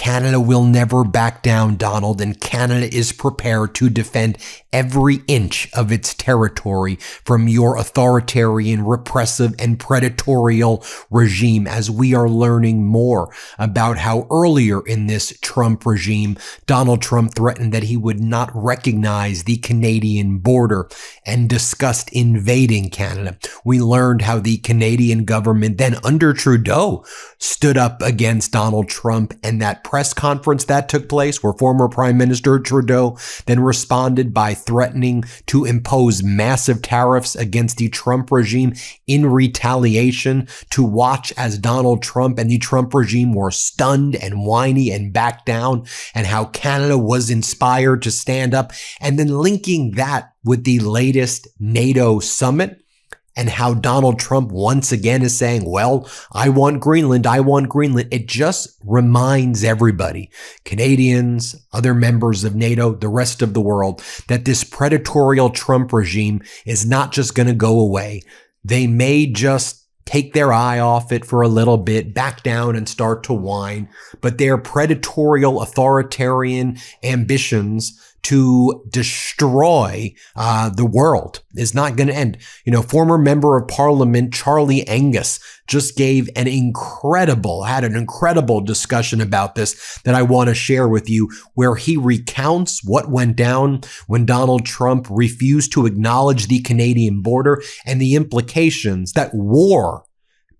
Canada will never back down, Donald, and Canada is prepared to defend every inch of its territory from your authoritarian, repressive, and predatory regime, as we are learning more about how earlier in this Trump regime, Donald Trump threatened that he would not recognize the Canadian border and discussed invading Canada. We learned how the Canadian government then under Trudeau stood up against Donald Trump, and that press conference that took place where former Prime Minister Trudeau then responded by threatening to impose massive tariffs against the Trump regime in retaliation, to watch as Donald Trump and the Trump regime were stunned and whiny and backed down, and how Canada was inspired to stand up, and then linking that with the latest NATO summit and how Donald Trump once again is saying, well, I want Greenland. It just reminds everybody, Canadians, other members of NATO, the rest of the world, that this predatory Trump regime is not just going to go away. They may just take their eye off it for a little bit, back down and start to whine, but their predatory, authoritarian ambitions to destroy the world is not going to end. You know, former member of parliament Charlie Angus just had an incredible discussion about this that I want to share with you, where he recounts what went down when Donald Trump refused to acknowledge the Canadian border and the implications that war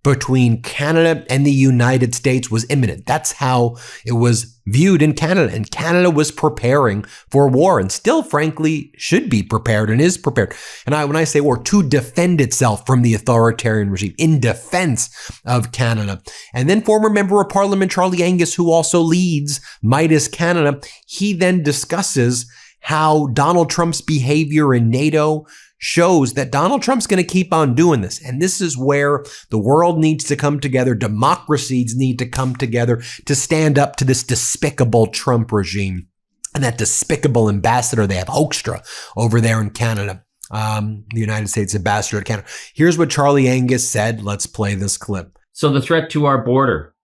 between Canada and the United States was imminent. That's how it was viewed in Canada. And Canada was preparing for war and still, frankly, should be prepared and is prepared. And when I say war, to defend itself from the authoritarian regime, in defense of Canada. And then former member of parliament Charlie Angus, who also leads Midas Canada, he then discusses how Donald Trump's behavior in NATO shows that Donald Trump's going to keep on doing this. And this is where the world needs to come together. Democracies need to come together to stand up to this despicable Trump regime and that despicable ambassador they have, Hoekstra, over there in Canada, the United States ambassador to Canada. Here's what Charlie Angus said. Let's play this clip. So the threat to our border,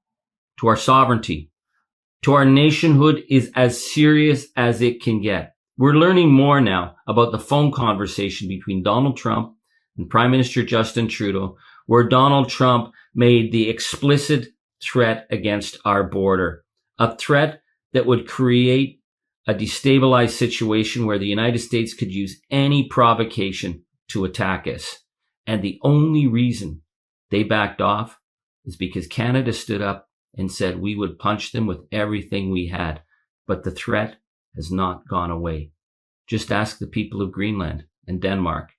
to our sovereignty, to our nationhood is as serious as it can get. We're learning more now about the phone conversation between Donald Trump and Prime Minister Justin Trudeau, where Donald Trump made the explicit threat against our border, a threat that would create a destabilized situation where the United States could use any provocation to attack us. And the only reason they backed off is because Canada stood up and said we would punch them with everything we had. But the threat has not gone away. Just ask the people of Greenland and Denmark.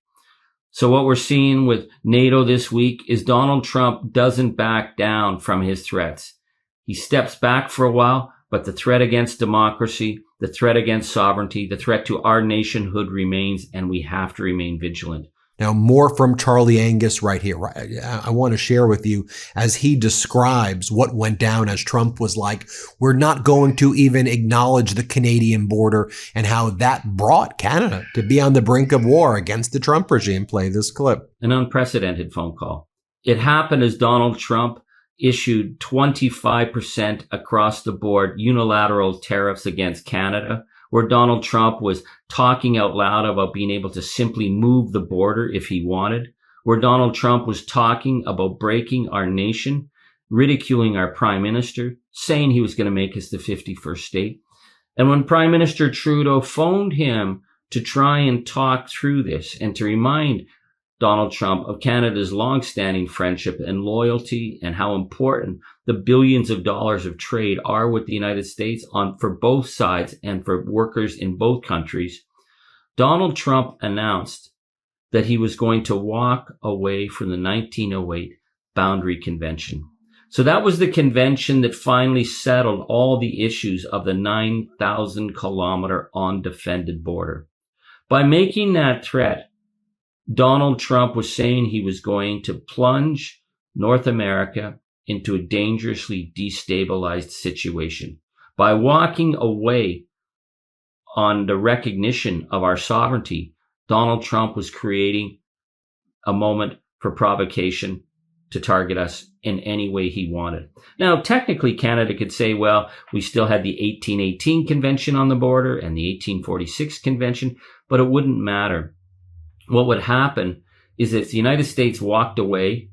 So what we're seeing with NATO this week is Donald Trump doesn't back down from his threats. He steps back for a while, but the threat against democracy, the threat against sovereignty, the threat to our nationhood remains, and we have to remain vigilant. Now, more from Charlie Angus right here. I want to share with you as he describes what went down as Trump was like, we're not going to even acknowledge the Canadian border, and how that brought Canada to be on the brink of war against the Trump regime. Play this clip. An unprecedented phone call. It happened as Donald Trump issued 25% across the board unilateral tariffs against Canada, where Donald Trump was talking out loud about being able to simply move the border if he wanted, where Donald Trump was talking about breaking our nation, ridiculing our prime minister, saying he was going to make us the 51st state. And when Prime Minister Trudeau phoned him to try and talk through this and to remind Donald Trump of Canada's longstanding friendship and loyalty and how important the billions of dollars of trade are with the United States for both sides and for workers in both countries, Donald Trump announced that he was going to walk away from the 1908 Boundary Convention. So that was the convention that finally settled all the issues of the 9,000 kilometer undefended border. By making that threat, Donald Trump was saying he was going to plunge North America into a dangerously destabilized situation. By walking away on the recognition of our sovereignty, Donald Trump was creating a moment for provocation to target us in any way he wanted. Now, technically, Canada could say, well, we still had the 1818 Convention on the border and the 1846 Convention, but it wouldn't matter. What would happen is if the United States walked away,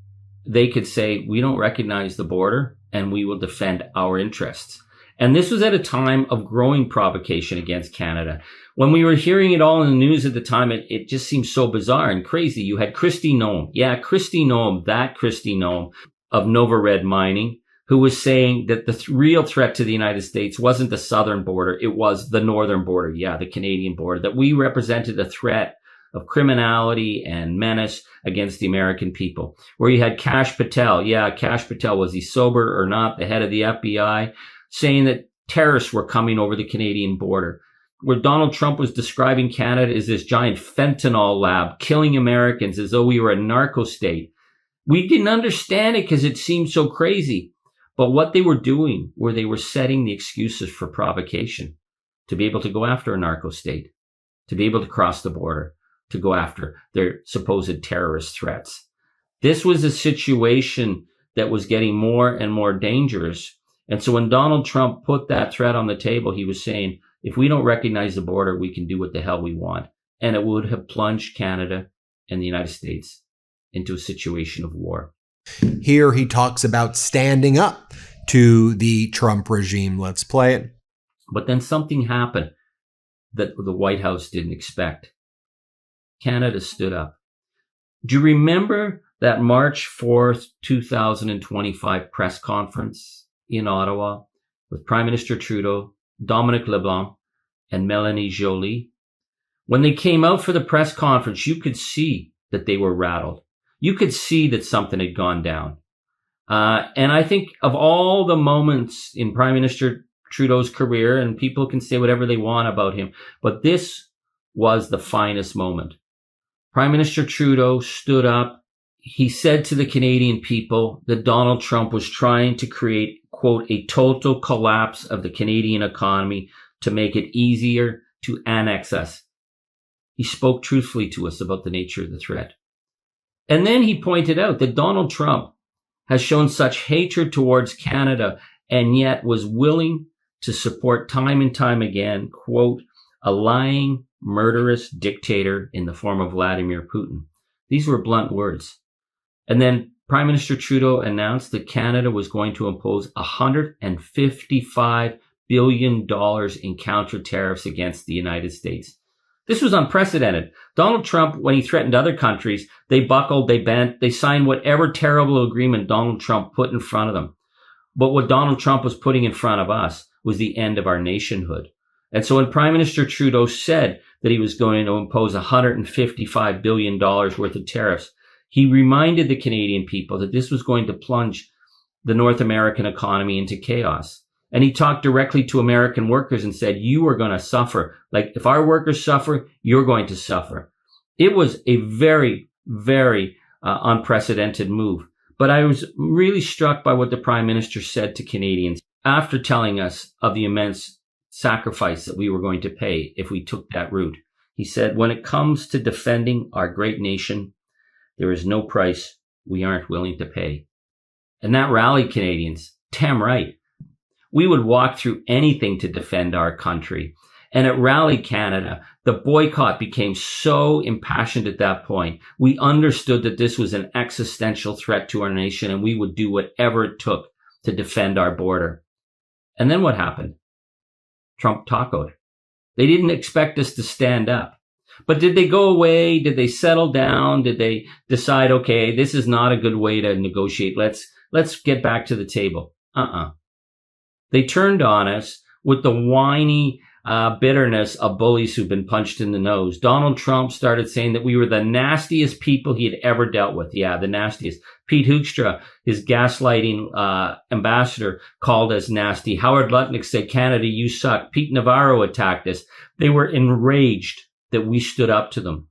they could say, we don't recognize the border and we will defend our interests. And this was at a time of growing provocation against Canada. When we were hearing it all in the news at the time, it just seemed so bizarre and crazy. You had Kristi Noem. Yeah, Kristi Noem of Nova Red Mining, who was saying that the real threat to the United States wasn't the southern border. It was the northern border. Yeah, the Canadian border, that we represented a threat of criminality and menace against the American people. Where you had Kash Patel. Yeah, Kash Patel, was he sober or not? The head of the FBI, saying that terrorists were coming over the Canadian border. Where Donald Trump was describing Canada as this giant fentanyl lab, killing Americans as though we were a narco state. We didn't understand it because it seemed so crazy. But what they were doing were they were setting the excuses for provocation to be able to go after a narco state, to be able to cross the border, to go after their supposed terrorist threats. This was a situation that was getting more and more dangerous. And so when Donald Trump put that threat on the table, he was saying, if we don't recognize the border, we can do what the hell we want. And it would have plunged Canada and the United States into a situation of war. Here he talks about standing up to the Trump regime. Let's play it. But then something happened that the White House didn't expect. Canada stood up. Do you remember that March 4th, 2025 press conference in Ottawa with Prime Minister Trudeau, Dominic LeBlanc, and Melanie Joly? When they came out for the press conference, you could see that they were rattled. You could see that something had gone down. And I think of all the moments in Prime Minister Trudeau's career, and people can say whatever they want about him, but this was the finest moment. Prime Minister Trudeau stood up. He said to the Canadian people that Donald Trump was trying to create, quote, a total collapse of the Canadian economy to make it easier to annex us. He spoke truthfully to us about the nature of the threat. And then he pointed out that Donald Trump has shown such hatred towards Canada and yet was willing to support time and time again, quote, a lying, murderous dictator in the form of Vladimir Putin. These were blunt words. And then Prime Minister Trudeau announced that Canada was going to impose $155 billion in counter tariffs against the United States. This was unprecedented. Donald Trump, when he threatened other countries, they buckled, they bent, they signed whatever terrible agreement Donald Trump put in front of them. But what Donald Trump was putting in front of us was the end of our nationhood. And so when Prime Minister Trudeau said that he was going to impose $155 billion worth of tariffs, he reminded the Canadian people that this was going to plunge the North American economy into chaos. And he talked directly to American workers and said, you are going to suffer. Like, if our workers suffer, you're going to suffer. It was a very, very unprecedented move. But I was really struck by what the Prime Minister said to Canadians after telling us of the immense sacrifice that we were going to pay if we took that route. He said, when it comes to defending our great nation, there is no price we aren't willing to pay. And that rallied Canadians. Damn right. We would walk through anything to defend our country. And it rallied Canada. The boycott became so impassioned at that point. We understood that this was an existential threat to our nation, and we would do whatever it took to defend our border. And then what happened? Trump tacoed. They didn't expect us to stand up. But did they go away? Did they settle down? Did they decide, okay, this is not a good way to negotiate. Let's get back to the table. They turned on us with the whiny bitterness of bullies who've been punched in the nose. Donald Trump started saying that we were the nastiest people he had ever dealt with. Yeah, the nastiest. Pete Hoekstra, his gaslighting ambassador, called us nasty. Howard Lutnick said, Canada, you suck. Pete Navarro attacked us. They were enraged that we stood up to them.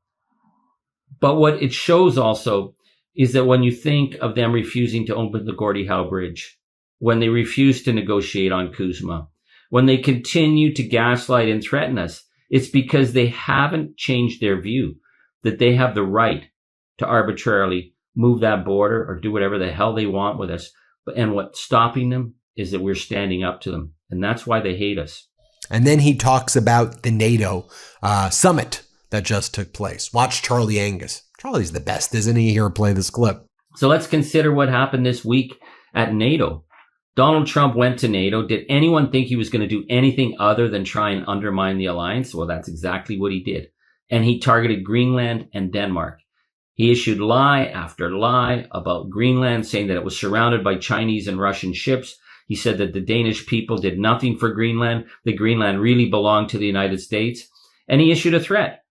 But what it shows also is that when you think of them refusing to open the Gordie Howe Bridge, when they refuse to negotiate on Kuzma, when they continue to gaslight and threaten us, it's because they haven't changed their view that they have the right to arbitrarily move that border or do whatever the hell they want with us. And what's stopping them is that we're standing up to them. And that's why they hate us. And then he talks about the NATO summit that just took place. Watch Charlie Angus. Charlie's the best, isn't he? Here, play this clip. So let's consider what happened this week at NATO. Donald Trump went to NATO. Did anyone think he was going to do anything other than try and undermine the alliance? Well, that's exactly what he did. And he targeted Greenland and Denmark. He issued lie after lie about Greenland, saying that it was surrounded by Chinese and Russian ships. He said that the Danish people did nothing for Greenland, that Greenland really belonged to the United States. And he issued a threat.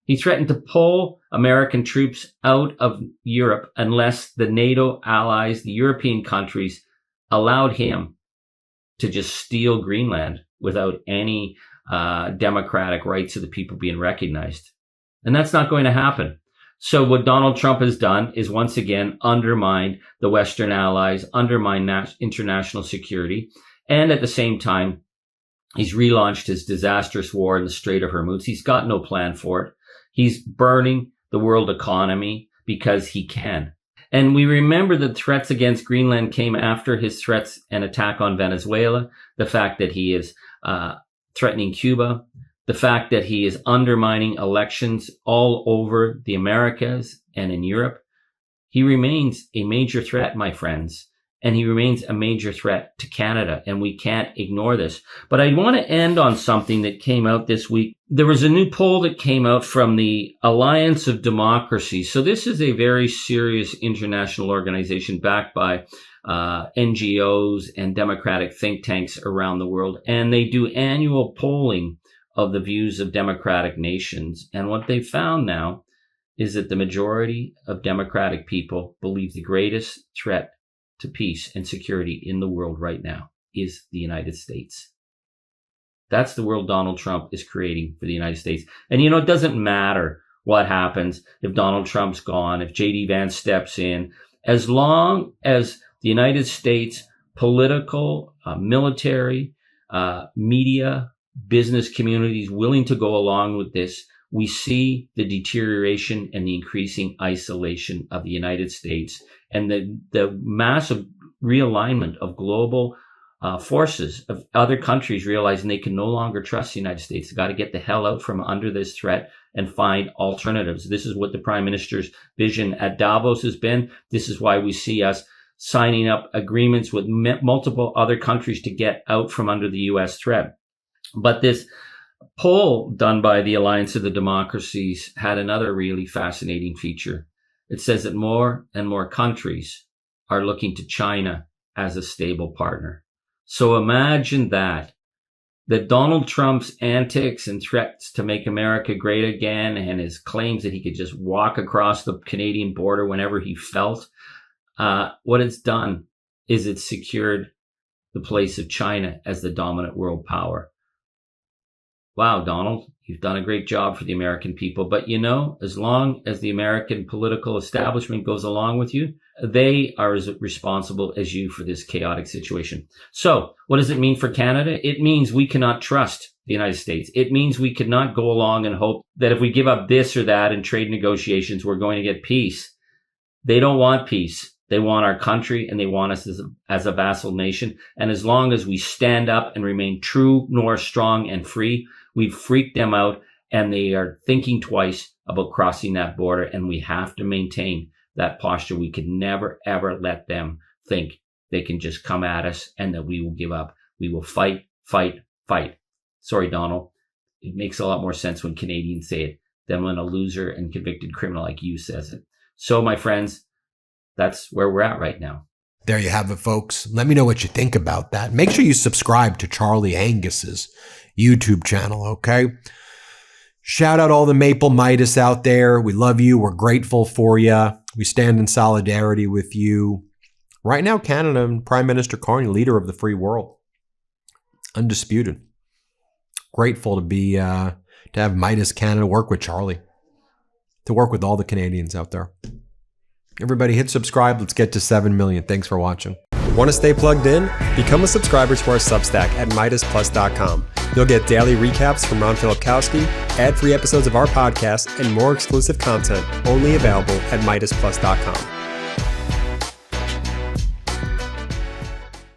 He threatened to pull American troops out of Europe unless the NATO allies, the European countries, allowed him to just steal Greenland without any democratic rights of the people being recognized. And that's not going to happen. So what Donald Trump has done is once again undermine the Western allies, undermine international security. And at the same time, he's relaunched his disastrous war in the Strait of Hormuz. He's got no plan for it. He's burning the world economy because he can. And we remember that threats against Greenland came after his threats and attack on Venezuela, the fact that he is threatening Cuba, the fact that he is undermining elections all over the Americas and in Europe. He remains a major threat, my friends, and he remains a major threat to Canada, and we can't ignore this. But I want to end on something that came out this week. There was a new poll that came out from the Alliance of Democracy. So this is a very serious international organization backed by NGOs and democratic think tanks around the world, and they do annual polling of the views of democratic nations. And what they found now is that the majority of democratic people believe the greatest threat to peace and security in the world right now is the United States. That's the world Donald Trump is creating for the United States. And it doesn't matter what happens if Donald Trump's gone, if J.D. Vance steps in, as long as the United States political, military, media, business communities willing to go along with this, we see the deterioration and the increasing isolation of the United States and the massive realignment of global forces of other countries realizing they can no longer trust the United States. They've got to get the hell out from under this threat and find alternatives. This is what the Prime Minister's vision at Davos has been. This is why we see us signing up agreements with multiple other countries to get out from under the U.S. threat. But this poll done by the Alliance of the Democracies had another really fascinating feature. It says that more and more countries are looking to China as a stable partner. So imagine that Donald Trump's antics and threats to make America great again and his claims that he could just walk across the Canadian border whenever he felt, what it's done is it's secured the place of China as the dominant world power. Wow, Donald, you've done a great job for the American people. But as long as the American political establishment goes along with you, they are as responsible as you for this chaotic situation. So what does it mean for Canada? It means we cannot trust the United States. It means we cannot go along and hope that if we give up this or that in trade negotiations, we're going to get peace. They don't want peace. They want our country and they want us as a vassal nation. And as long as we stand up and remain true, nor strong and free, we've freaked them out and they are thinking twice about crossing that border. And we have to maintain that posture. We could never, ever let them think they can just come at us and that we will give up. We will fight, fight, fight. Sorry, Donald. It makes a lot more sense when Canadians say it than when a loser and convicted criminal like you says it. So, my friends, that's where we're at right now. There you have it, folks. Let me know what you think about that. Make sure you subscribe to Charlie Angus's YouTube channel, okay? Shout out all the Maple Meidas out there. We love you. We're grateful for you. We stand in solidarity with you. Right now, Canada and Prime Minister Carney, leader of the free world. Undisputed. Grateful to be to have Meidas Canada work with Charlie. To work with all the Canadians out there. Everybody hit subscribe. Let's get to 7 million. Thanks for watching. Want to stay plugged in? Become a subscriber to our Substack at MeidasPlus.com. You'll get daily recaps from Ron Filipkowski, ad-free episodes of our podcast, and more exclusive content only available at MeidasPlus.com.